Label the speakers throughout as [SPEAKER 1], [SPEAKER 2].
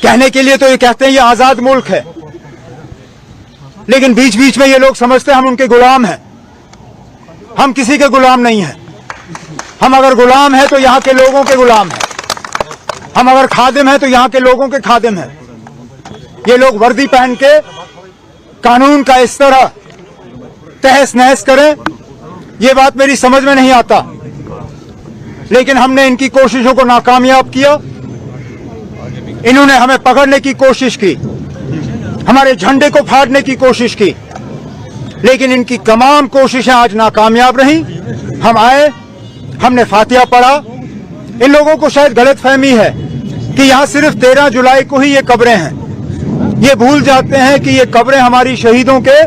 [SPEAKER 1] कहने के लिए तो ये कहते हैं ये आजाद मुल्क है, लेकिन बीच बीच में ये लोग समझते हैं हम उनके गुलाम हैं। हम किसी के गुलाम नहीं हैं। हम अगर गुलाम हैं तो यहाँ के लोगों के गुलाम हैं। हम अगर खादिम हैं तो यहाँ के लोगों के खादिम हैं। ये लोग वर्दी पहन के कानून का इस तरह तहस नहस करें, ये बात मेरी समझ में नहीं आता। लेकिन हमने इनकी कोशिशों को नाकामयाब किया। इन्होंने हमें पकड़ने की कोशिश की, हमारे झंडे को फाड़ने की कोशिश की, लेकिन इनकी तमाम कोशिशें आज नाकामयाब रहीं। हम आए, हमने फातिहा पढ़ा। इन लोगों को शायद गलतफहमी है कि यहाँ सिर्फ 13 जुलाई को ही ये कब्रें हैं। ये भूल जाते हैं कि ये कब्रें हमारी शहीदों के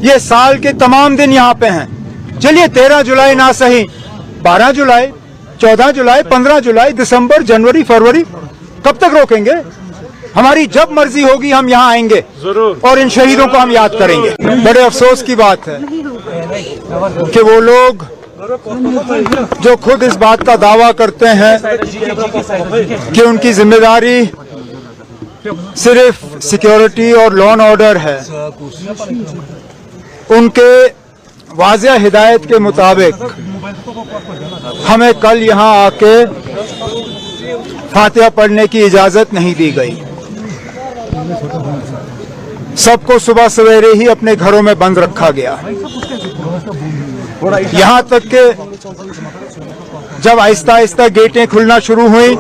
[SPEAKER 1] ये साल के तमाम दिन यहाँ पे हैं। चलिए 13 जुलाई ना सही, 12 जुलाई, 14 जुलाई, 15 जुलाई, दिसंबर, जनवरी, फरवरी, कब तक रोकेंगे? हमारी जब मर्जी होगी हम यहाँ आएंगे और इन शहीदों को हम याद करेंगे। बड़े अफसोस की बात है कि वो लोग जो खुद इस बात का दावा करते हैं कि उनकी जिम्मेदारी सिर्फ सिक्योरिटी और लॉ एंड ऑर्डर है, उनके वाज़िया हिदायत के मुताबिक हमें कल यहाँ आके फातिहा पढ़ने की इजाजत नहीं दी गई। सबको सुबह सवेरे ही अपने घरों में बंद रखा गया। यहाँ तक कि जब आहिस्ता आहिस्ता गेटें खुलना शुरू हुई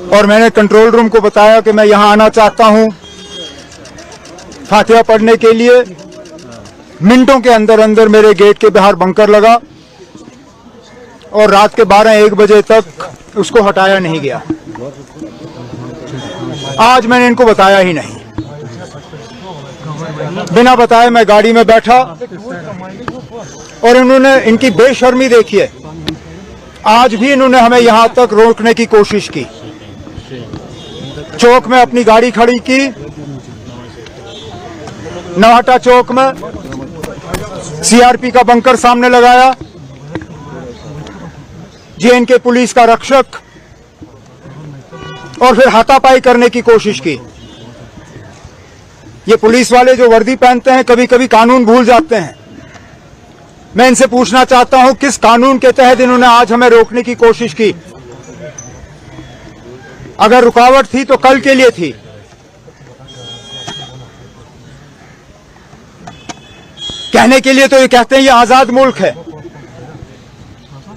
[SPEAKER 1] और मैंने कंट्रोल रूम को बताया कि मैं यहाँ आना चाहता हूँ फातिहा पढ़ने के लिए, मिनटों के अंदर अंदर मेरे गेट के बाहर बंकर लगा और रात के 12-1 बजे तक उसको हटाया नहीं गया। आज मैंने इनको बताया ही नहीं, बिना बताए मैं गाड़ी में बैठा और इन्होंने इनकी बेशर्मी देखिए। आज भी इन्होंने हमें यहां तक रोकने की कोशिश की। चौक में अपनी गाड़ी खड़ी की, नवाटा चौक में सीआरपी का बंकर सामने लगाया, जेएनके पुलिस का रक्षक, और फिर हाथापाई करने की कोशिश की। ये पुलिस वाले जो वर्दी पहनते हैं कभी कभी कानून भूल जाते हैं। मैं इनसे पूछना चाहता हूं किस कानून के तहत इन्होंने आज हमें रोकने की कोशिश की? अगर रुकावट थी तो कल के लिए थी। कहने के लिए तो ये कहते हैं ये आजाद मुल्क है,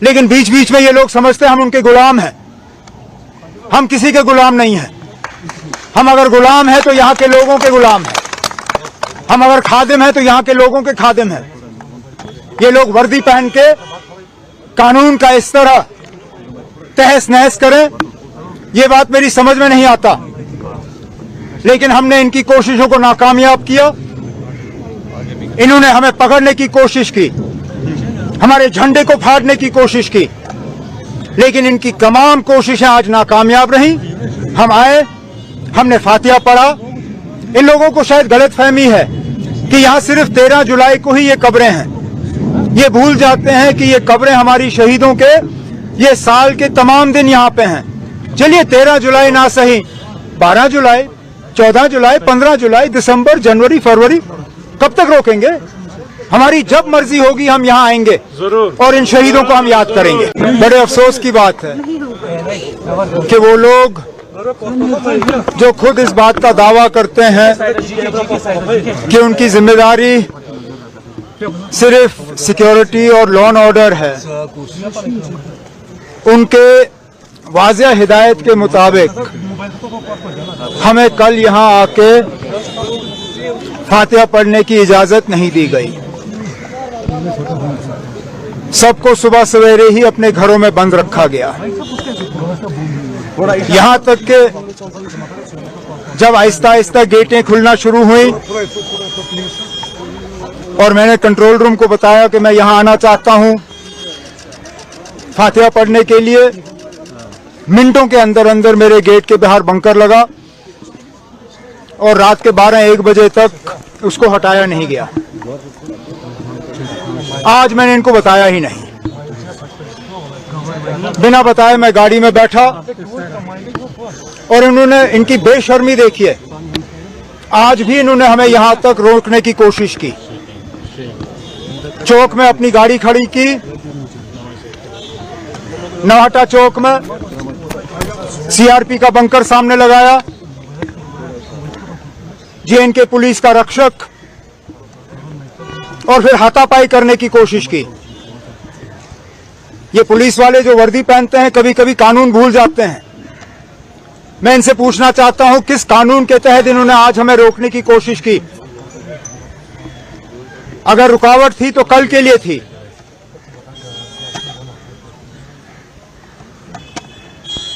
[SPEAKER 1] लेकिन बीच बीच में ये लोग समझते हैं हम उनके गुलाम हैं। हम किसी के गुलाम नहीं हैं। हम अगर गुलाम हैं तो यहाँ के लोगों के गुलाम हैं। हम अगर खादिम हैं तो यहाँ के लोगों के खादिम हैं। ये लोग वर्दी पहन के कानून का इस तरह तहस नहस करें, ये बात मेरी समझ में नहीं आता। लेकिन हमने इनकी कोशिशों को नाकामयाब किया। इन्होंने हमें पकड़ने की कोशिश की, हमारे झंडे को फाड़ने की कोशिश की, लेकिन इनकी तमाम कोशिशें आज नाकामयाब रहीं। हम आए, हमने फातिहा पढ़ा। इन लोगों को शायद गलतफहमी है कि यहाँ सिर्फ 13 जुलाई को ही ये कब्रें हैं। ये भूल जाते हैं कि ये कब्रें हमारी शहीदों के ये साल के तमाम दिन यहाँ पे हैं। चलिए 13 जुलाई ना सही, 12 जुलाई, 14 जुलाई, 15 जुलाई, दिसंबर, जनवरी, फरवरी, कब तक रोकेंगे? हमारी जब मर्जी होगी हम यहाँ आएंगे और इन शहीदों को हम याद करेंगे। बड़े अफसोस की बात है कि वो लोग जो खुद इस बात का दावा करते हैं कि उनकी जिम्मेदारी सिर्फ सिक्योरिटी और लॉ एंड ऑर्डर है, उनके वाज़िया हिदायत के मुताबिक हमें कल यहाँ आके फातिहा पढ़ने की इजाजत नहीं दी गई। सबको सुबह सवेरे ही अपने घरों में बंद रखा गया। यहाँ तक कि जब आहिस्ता आहिस्ता गेटें खुलना शुरू हुई और मैंने कंट्रोल रूम को बताया कि मैं यहाँ आना चाहता हूँ फातिहा पढ़ने के लिए, मिनटों के अंदर अंदर मेरे गेट के बाहर बंकर लगा और रात के 12-1 बजे तक उसको हटाया नहीं गया। आज मैंने इनको बताया ही नहीं, बिना बताए मैं गाड़ी में बैठा और इन्होंने इनकी बेशर्मी देखिए। आज भी इन्होंने हमें यहां तक रोकने की कोशिश की, चौक में अपनी गाड़ी खड़ी की, नवाटा चौक में सीआरपी का बंकर सामने लगाया, ये इनके पुलिस का रक्षक, और फिर हाथापाई करने की कोशिश की। ये पुलिस वाले जो वर्दी पहनते हैं कभी कभी कानून भूल जाते हैं। मैं इनसे पूछना चाहता हूं किस कानून के तहत इन्होंने आज हमें रोकने की कोशिश की। अगर रुकावट थी तो कल के लिए थी।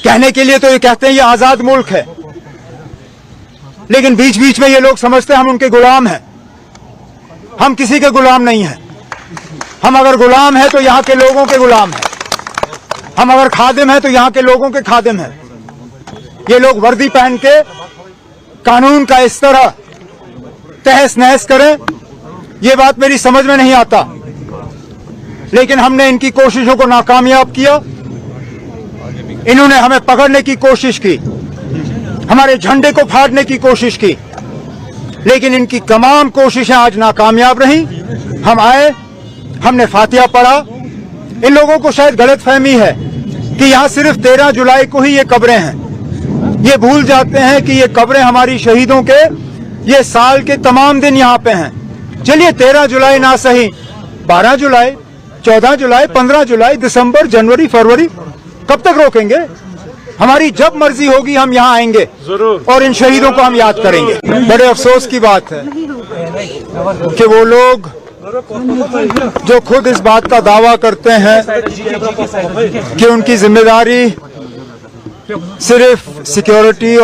[SPEAKER 1] कहने के लिए तो ये कहते हैं ये आजाद मुल्क है, लेकिन बीच बीच में ये लोग समझते हैं हम उनके गुलाम हैं। हम किसी के गुलाम नहीं हैं। हम अगर गुलाम हैं तो यहां के लोगों के गुलाम हैं। हम अगर खादिम हैं तो यहां के लोगों के खादिम हैं। ये लोग वर्दी पहन के कानून का इस तरह तहस नहस करें, ये बात मेरी समझ में नहीं आता। लेकिन हमने इनकी कोशिशों को नाकामयाब किया। इन्होंने हमें पकड़ने की कोशिश की, हमारे झंडे को फाड़ने की कोशिश की, लेकिन इनकी तमाम कोशिशें आज नाकामयाब रही। हम आए, हमने फातिहा पढ़ा। इन लोगों को शायद गलतफहमी है कि यहां सिर्फ 13 जुलाई को ही ये कब्रें हैं। ये भूल जाते हैं कि ये कब्रें हमारी शहीदों के ये साल के तमाम दिन यहां पे हैं। चलिए 13 जुलाई ना सही, 12 जुलाई, 14 जुलाई, 15 जुलाई, दिसंबर, जनवरी, फरवरी, कब तक रोकेंगे? हमारी जब मर्जी होगी हम यहाँ आएंगे और इन शहीदों को हम याद करेंगे। बड़े अफसोस की बात है कि वो लोग जो खुद इस बात का दावा करते हैं कि उनकी जिम्मेदारी सिर्फ सिक्योरिटी